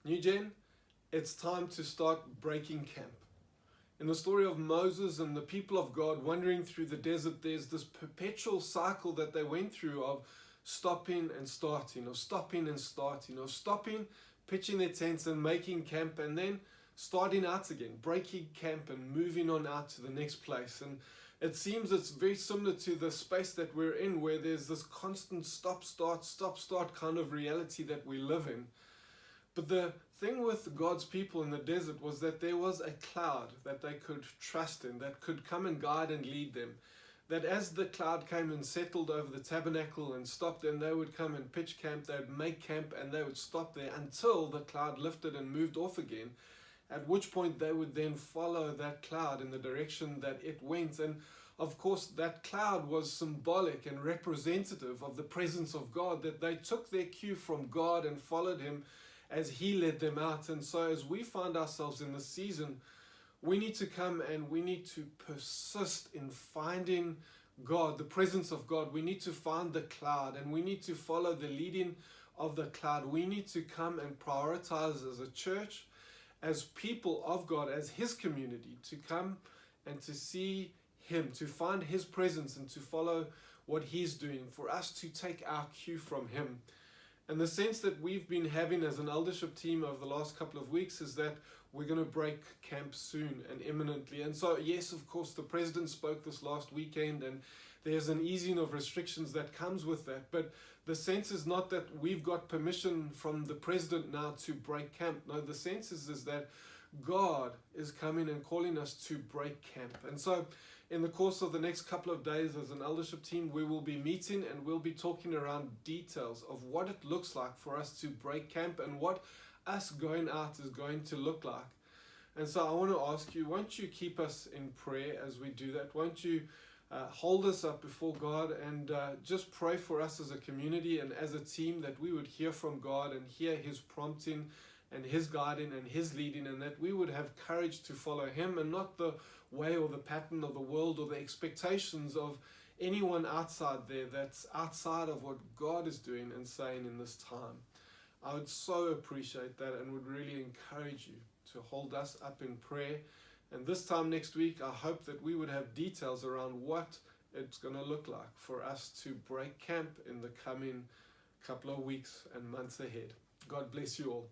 New Gen, it's time to start breaking camp. In the story of Moses and the people of God wandering through the desert, there's this perpetual cycle that they went through of stopping and starting, of stopping and starting, of stopping, pitching their tents and making camp, and then starting out again, breaking camp and moving on out to the next place. And it seems it's very similar to the space that we're in, where there's this constant stop, start kind of reality that we live in. But the thing with God's people in the desert was that there was a cloud that they could trust in, that could come and guide and lead them. That as the cloud came and settled over the tabernacle and stopped them, they would come and pitch camp, they would make camp, and they would stop there until the cloud lifted and moved off again, at which point they would then follow that cloud in the direction that it went. And of course, that cloud was symbolic and representative of the presence of God, that they took their cue from God and followed Him as He led them out. And so as we find ourselves in this season, we need to come and we need to persist in finding God, the presence of God. We need to find the cloud and we need to follow the leading of the cloud. We need to come and prioritize as a church, as people of God, as His community, to come and to see Him, to find His presence and to follow what He's doing, for us to take our cue from Him. And the sense that we've been having as an eldership team over the last couple of weeks is that we're going to break camp soon and imminently. And so, yes, of course, the president spoke this last weekend, and there's an easing of restrictions that comes with that. But the sense is not that we've got permission from the president now to break camp. No, the sense is that God is coming and calling us to break camp. And so in the course of the next couple of days as an eldership team, we will be meeting and we'll be talking around details of what it looks like for us to break camp and what us going out is going to look like. And so I want to ask you, won't you keep us in prayer as we do that? Won't you hold us up before God and just pray for us as a community and as a team, that we would hear from God and hear His prompting and His guiding and His leading, and that we would have courage to follow Him and not the way or the pattern of the world or the expectations of anyone outside there that's outside of what God is doing and saying in this time. I would so appreciate that and would really encourage you to hold us up in prayer. And this time next week, I hope that we would have details around what it's going to look like for us to break camp in the coming couple of weeks and months ahead. God bless you all.